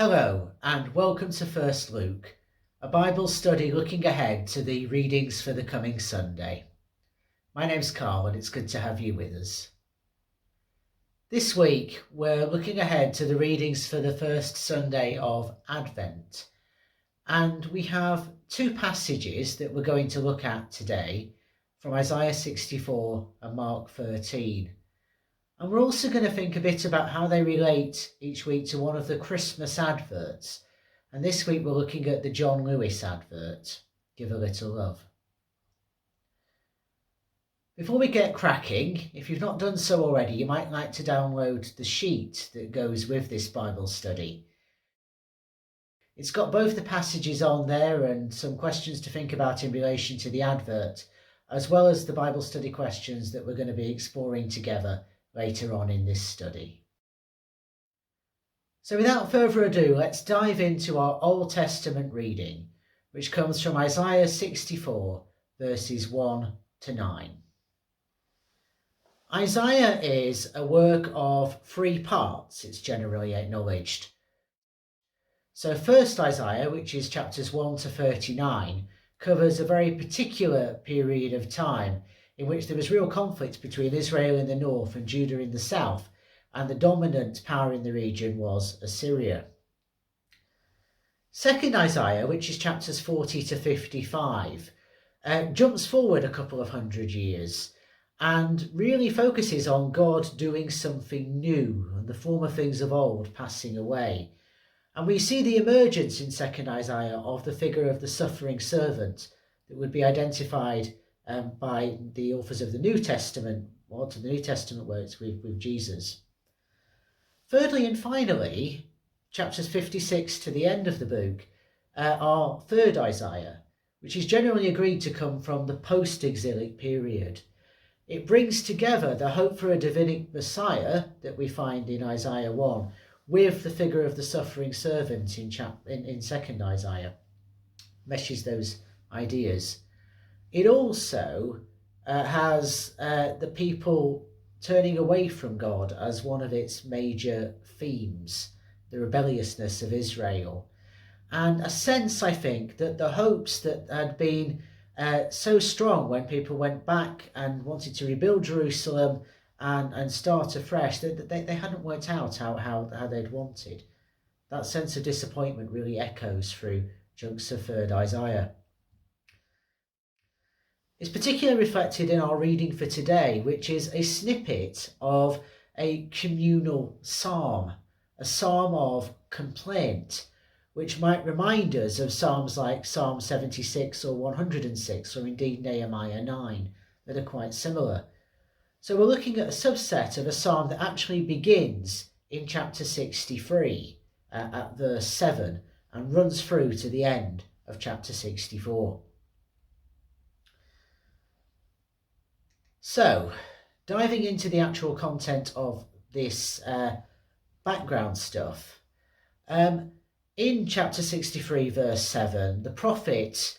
Hello and welcome to First Luke, a Bible study looking ahead to the readings for the coming Sunday. My name's Carl and it's good to have you with us. This week we're looking ahead to the readings for the first Sunday of Advent, and we have two passages that we're going to look at today from Isaiah 64 and Mark 13. And we're also going to think a bit about how they relate each week to one of the Christmas adverts. And this week we're looking at the John Lewis advert, Give a Little Love. Before we get cracking, if you've not done so already, you might like to download the sheet that goes with this Bible study. It's got both the passages on there and some questions to think about in relation to the advert, as well as the Bible study questions that we're going to be exploring together later on in this study. So without further ado, let's dive into our Old Testament reading, which comes from Isaiah 64, verses 1 to 9. Isaiah is a work of three parts, it's generally acknowledged. So first Isaiah, which is chapters 1 to 39, covers a very particular period of time in which there was real conflict between Israel in the north and Judah in the south, and the dominant power in the region was Assyria. Second Isaiah, which is chapters 40 to 55, jumps forward a couple of hundred years and really focuses on God doing something new and the former things of old passing away. And we see the emergence in second Isaiah of the figure of the suffering servant that would be identified by the authors of the New Testament, or to the New Testament works with Jesus. Thirdly and finally, chapters 56 to the end of the book are third Isaiah, which is generally agreed to come from the post-exilic period. It brings together the hope for a Davidic Messiah that we find in Isaiah 1 with the figure of the suffering servant in second Isaiah. Meshes those ideas. It also has the people turning away from God as one of its major themes, the rebelliousness of Israel. And a sense, I think, that the hopes that had been so strong when people went back and wanted to rebuild Jerusalem and start afresh, that they hadn't worked out how they'd wanted. That sense of disappointment really echoes through chunks of third Isaiah. It's particularly reflected in our reading for today, which is a snippet of a communal psalm, a psalm of complaint, which might remind us of psalms like Psalm 76 or 106, or indeed Nehemiah 9, that are quite similar. So we're looking at a subset of a psalm that actually begins in chapter 63 at verse 7 and runs through to the end of chapter 64. So, diving into the actual content of this background stuff, in chapter 63 verse 7, the prophet,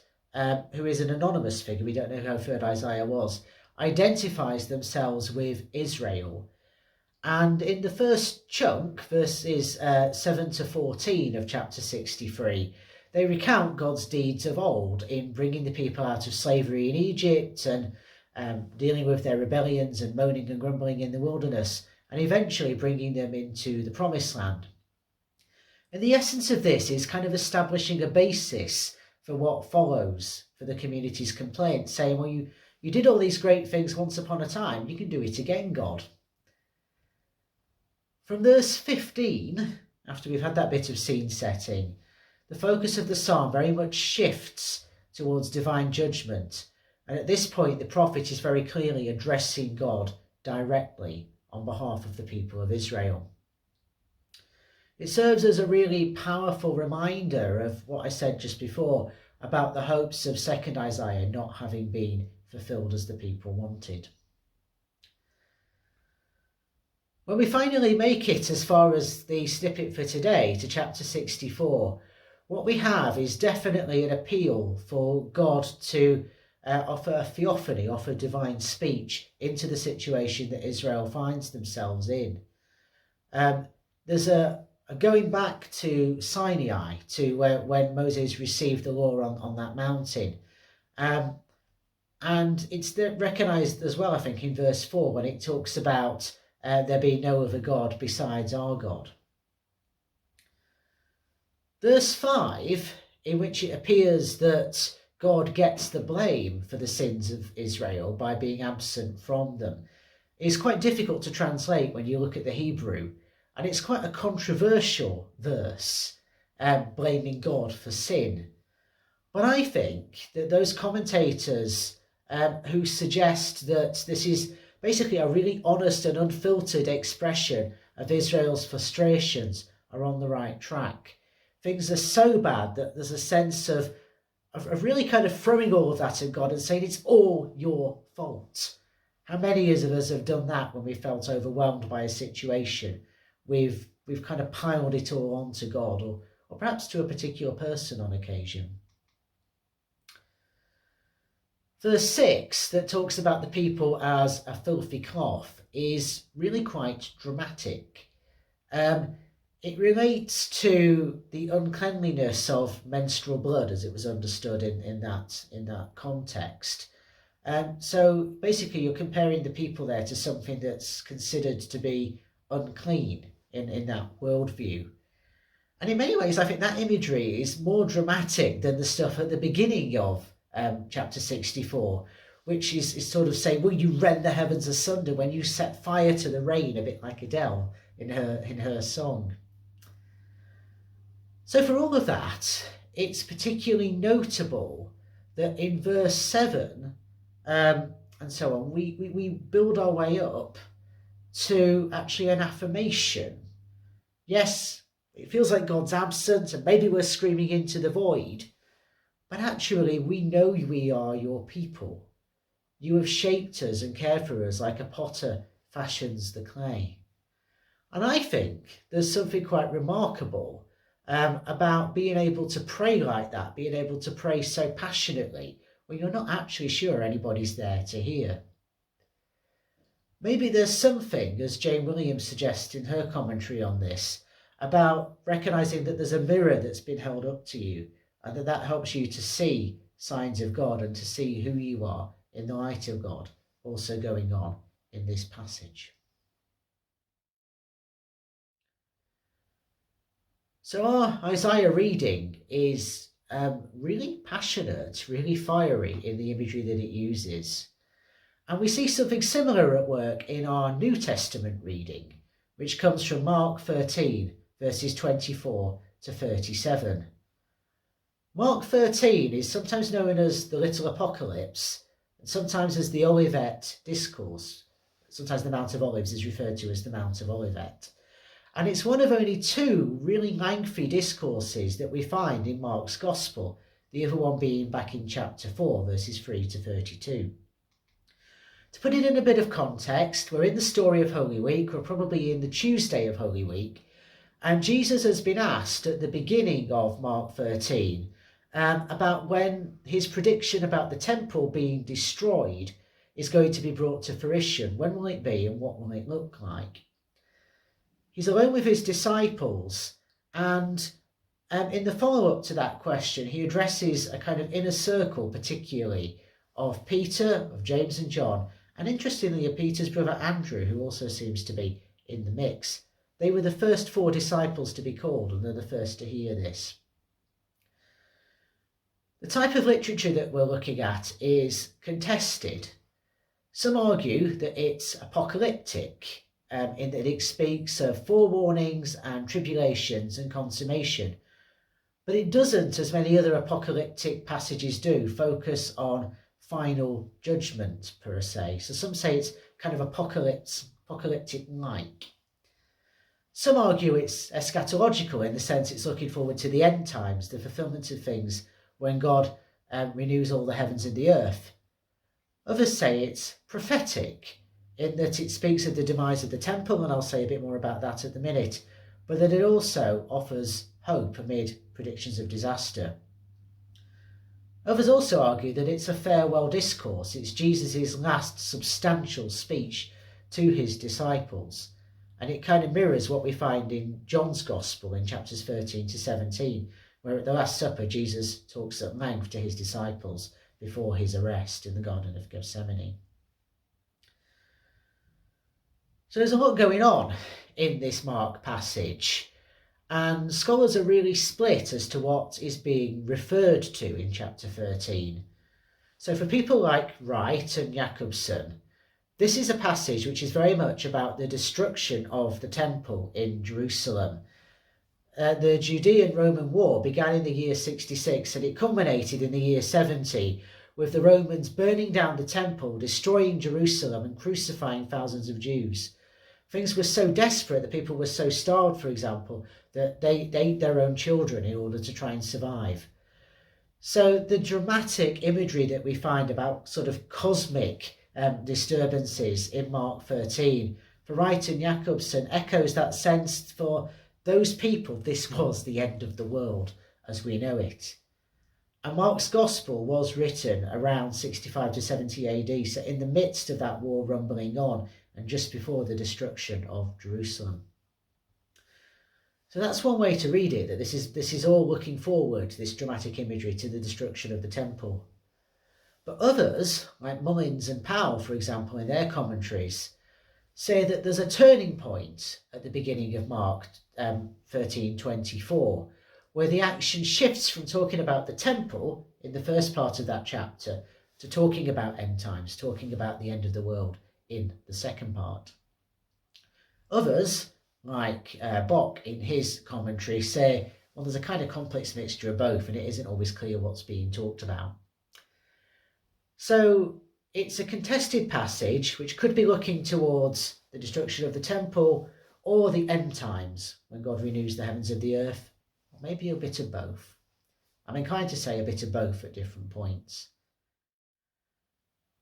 who is an anonymous figure, we don't know how third Isaiah was, identifies themselves with Israel. And in the first chunk, verses 7 to 14 of chapter 63, they recount God's deeds of old in bringing the people out of slavery in Egypt and dealing with their rebellions and moaning and grumbling in the wilderness, and eventually bringing them into the promised land. And the essence of this is kind of establishing a basis for what follows for the community's complaint, saying, well, you did all these great things once upon a time, you can do it again, God. From verse 15, after we've had that bit of scene setting, the focus of the psalm very much shifts towards divine judgment. And at this point, the prophet is very clearly addressing God directly on behalf of the people of Israel. It serves as a really powerful reminder of what I said just before about the hopes of second Isaiah not having been fulfilled as the people wanted. When we finally make it as far as the snippet for today, to chapter 64, what we have is definitely an appeal for God to offer a theophany, offer divine speech into the situation that Israel finds themselves in. There's a going back to Sinai, to when Moses received the law on that mountain. And it's recognised as well, I think, in verse 4 when it talks about there being no other God besides our God. Verse 5, in which it appears that God gets the blame for the sins of Israel by being absent from them, is quite difficult to translate when you look at the Hebrew. And it's quite a controversial verse, blaming God for sin. But I think that those commentators who suggest that this is basically a really honest and unfiltered expression of Israel's frustrations are on the right track. Things are so bad that there's a sense of really kind of throwing all of that at God and saying it's all your fault. How many of us have done that when we felt overwhelmed by a situation? We've kind of piled it all onto God, or perhaps to a particular person on occasion. Verse 6, that talks about the people as a filthy cloth, is really quite dramatic. It relates to the uncleanliness of menstrual blood, as it was understood in that context. So basically, you're comparing the people there to something that's considered to be unclean in that worldview. And in many ways, I think that imagery is more dramatic than the stuff at the beginning of chapter 64, which is sort of saying, well, you rend the heavens asunder when you set fire to the rain, a bit like Adele in her song. So for all of that, it's particularly notable that in verse 7 and so on, we build our way up to actually an affirmation. Yes, it feels like God's absent and maybe we're screaming into the void, but actually we know we are your people. You have shaped us and cared for us like a potter fashions the clay. And I think there's something quite remarkable about being able to pray like that, being able to pray so passionately when you're not actually sure anybody's there to hear. Maybe there's something, as Jane Williams suggests in her commentary on this, about recognising that there's a mirror that's been held up to you, and that helps you to see signs of God and to see who you are in the light of God also going on in this passage. So our Isaiah reading is really passionate, really fiery in the imagery that it uses. And we see something similar at work in our New Testament reading, which comes from Mark 13, verses 24 to 37. Mark 13 is sometimes known as the Little Apocalypse, and sometimes as the Olivet Discourse. Sometimes the Mount of Olives is referred to as the Mount of Olivet. And it's one of only two really lengthy discourses that we find in Mark's Gospel, the other one being back in chapter 4, verses 3 to 32. To put it in a bit of context, we're in the story of Holy Week, we're probably in the Tuesday of Holy Week, and Jesus has been asked at the beginning of Mark 13 about when his prediction about the temple being destroyed is going to be brought to fruition. When will it be and what will it look like? He's alone with his disciples, and in the follow-up to that question, he addresses a kind of inner circle, particularly of Peter, of James and John, and interestingly of Peter's brother Andrew, who also seems to be in the mix. They were the first 4 disciples to be called, and they're the first to hear this. The type of literature that we're looking at is contested. Some argue that it's apocalyptic, in that it speaks of forewarnings and tribulations and consummation. But it doesn't, as many other apocalyptic passages do, focus on final judgment per se. So some say it's kind of apocalyptic-like. Some argue it's eschatological in the sense it's looking forward to the end times, the fulfillment of things when God renews all the heavens and the earth. Others say it's prophetic, in that it speaks of the demise of the temple, and I'll say a bit more about that at the minute, but that it also offers hope amid predictions of disaster. Others also argue that it's a farewell discourse. It's Jesus' last substantial speech to his disciples, And it kind of mirrors what we find in John's Gospel in chapters 13 to 17, where at the Last Supper, Jesus talks at length to his disciples before his arrest in the Garden of Gethsemane. So there's a lot going on in this Mark passage, and scholars are really split as to what is being referred to in chapter 13. So for people like Wright and Jacobson, this is a passage which is very much about the destruction of the temple in Jerusalem. The Judean Roman War began in the year 66 and it culminated in the year 70 with the Romans burning down the temple, destroying Jerusalem and crucifying thousands of Jews. Things were so desperate that people were so starved, for example, that they ate their own children in order to try and survive. So the dramatic imagery that we find about sort of cosmic disturbances in Mark 13, for Wright and Jacobson, echoes that sense for those people. This was the end of the world as we know it. And Mark's Gospel was written around 65 to 70 AD, so in the midst of that war rumbling on and just before the destruction of Jerusalem. So that's one way to read it, that this is all looking forward, this dramatic imagery, to the destruction of the temple. But others, like Mullins and Powell, for example, in their commentaries, say that there's a turning point at the beginning of Mark 13:24, where the action shifts from talking about the temple in the first part of that chapter to talking about end times, talking about the end of the world in the second part. Others, like Bock in his commentary, say, well, there's a kind of complex mixture of both and it isn't always clear what's being talked about. So it's a contested passage which could be looking towards the destruction of the temple or the end times when God renews the heavens and the earth, or maybe a bit of both. I'm inclined to say a bit of both at different points.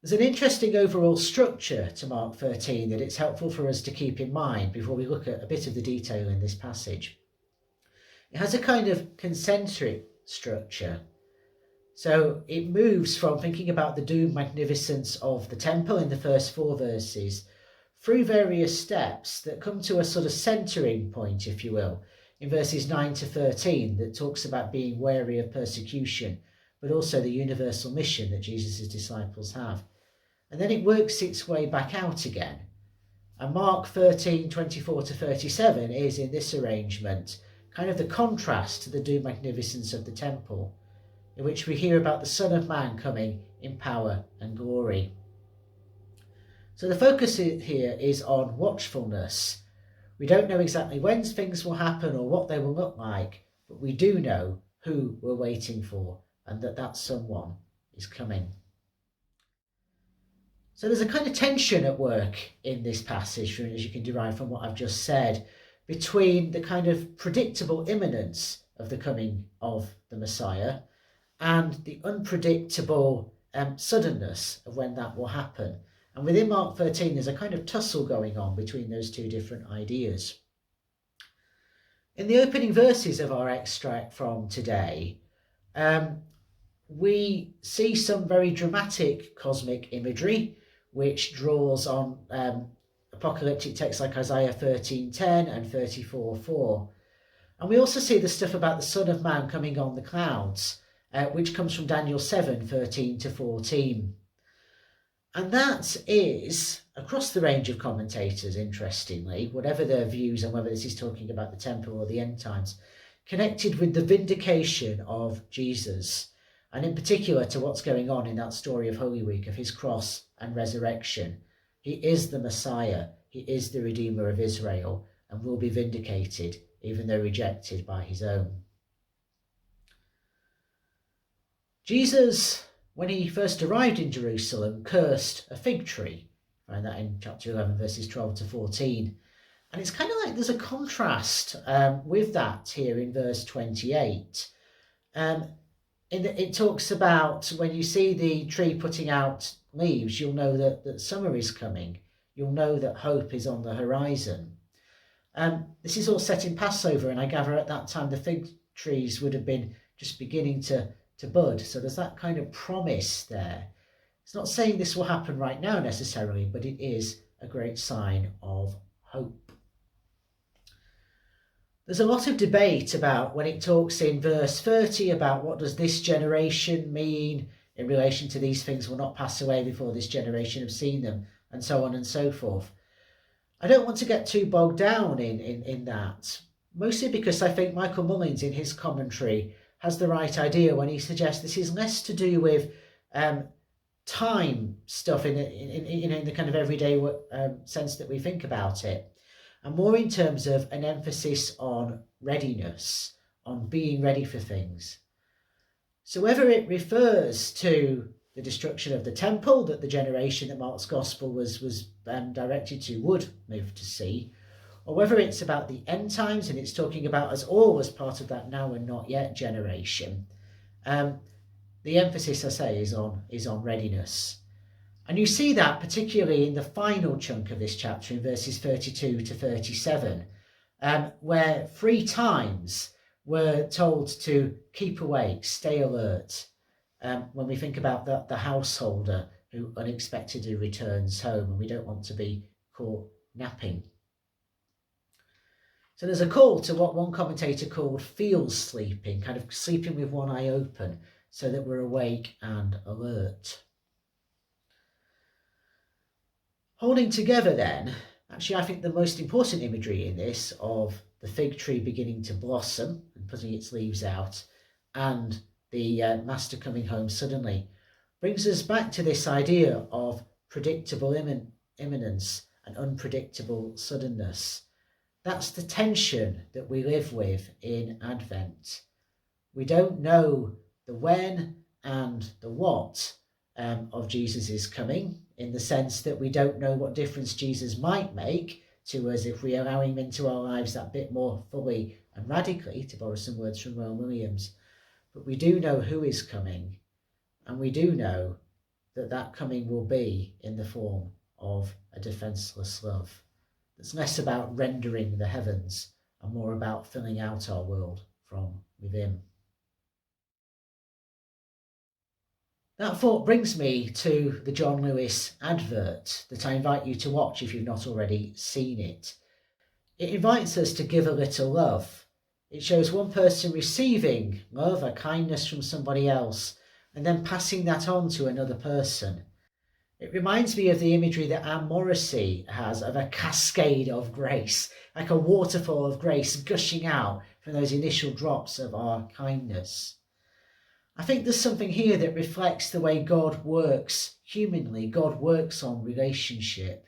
There's an interesting overall structure to Mark 13 that it's helpful for us to keep in mind before we look at a bit of the detail in this passage. It has a kind of concentric structure. So it moves from thinking about the doomed magnificence of the temple in the first 4 verses through various steps that come to a sort of centering point, if you will, in verses 9 to 13 that talks about being wary of persecution, but also the universal mission that Jesus' disciples have. And then it works its way back out again. And Mark 13:24 to 37 is, in this arrangement, kind of the contrast to the doomed magnificence of the temple, in which we hear about the Son of Man coming in power and glory. So the focus here is on watchfulness. We don't know exactly when things will happen or what they will look like, but we do know who we're waiting for and that someone is coming. So there's a kind of tension at work in this passage, as you can derive from what I've just said, between the kind of predictable imminence of the coming of the Messiah and the unpredictable suddenness of when that will happen. And within Mark 13, there's a kind of tussle going on between those two different ideas. In the opening verses of our extract from today, we see some very dramatic cosmic imagery, which draws on apocalyptic texts like Isaiah 13:10 and 34:4. And we also see the stuff about the Son of Man coming on the clouds, which comes from Daniel 7:13 to 14. And that is, across the range of commentators, interestingly, whatever their views on whether this is talking about the temple or the end times, connected with the vindication of Jesus, and in particular to what's going on in that story of Holy Week, of his cross and resurrection. He is the Messiah, he is the Redeemer of Israel, and will be vindicated, even though rejected by his own. Jesus, when he first arrived in Jerusalem, cursed a fig tree. Find that in chapter 11, verses 12 to 14. And it's kind of like there's a contrast with that here in verse 28. It talks about when you see the tree putting out leaves, you'll know that summer is coming. You'll know that hope is on the horizon. This is all set in Passover, and I gather at that time the fig trees would have been just beginning to bud. So there's that kind of promise there. It's not saying this will happen right now necessarily, but it is a great sign of hope. There's a lot of debate about when it talks in verse 30 about what does this generation mean in relation to these things will not pass away before this generation have seen them, and so on and so forth. I don't want to get too bogged down in that, mostly because I think Michael Mullins in his commentary has the right idea when he suggests this is less to do with time stuff in the kind of everyday sense that we think about it, and more in terms of an emphasis on readiness, on being ready for things. So whether it refers to the destruction of the temple that the generation that Mark's gospel was directed to would move to see, or whether it's about the end times and it's talking about us all as part of that now and not yet generation, the emphasis, I say, is on readiness. And you see that particularly in the final chunk of this chapter in verses 32 to 37, where 3 times we're told to keep awake, stay alert, when we think about the householder who unexpectedly returns home and we don't want to be caught napping. So there's a call to what one commentator called field sleeping, kind of sleeping with one eye open so that we're awake and alert. Holding together then, actually I think the most important imagery in this of the fig tree beginning to blossom and putting its leaves out and the master coming home suddenly brings us back to this idea of predictable imminence and unpredictable suddenness. That's the tension that we live with in Advent. We don't know the when and the what of Jesus' coming, in the sense that we don't know what difference Jesus might make to us if we allow him into our lives that bit more fully and radically, to borrow some words from Rowan Williams. But we do know who is coming, and we do know that that coming will be in the form of a defenceless love. It's less about rendering the heavens and more about filling out our world from within. That thought brings me to the John Lewis advert that I invite you to watch if you've not already seen it. It invites us to give a little love. It shows one person receiving love, a kindness from somebody else, and then passing that on to another person. It reminds me of the imagery that Anne Morrissey has of a cascade of grace, like a waterfall of grace gushing out from those initial drops of our kindness. I think there's something here that reflects the way God works humanly. God works on relationship.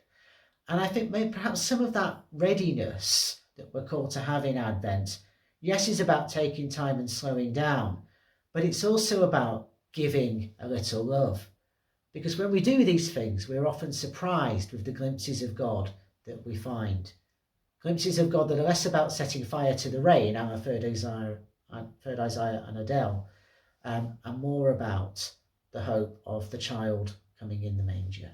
And I think maybe perhaps some of that readiness that we're called to have in Advent, yes, is about taking time and slowing down, but it's also about giving a little love. Because when we do these things, we're often surprised with the glimpses of God that we find. Glimpses of God that are less about setting fire to the rain, our third Isaiah and Adele, and more about the hope of the child coming in the manger.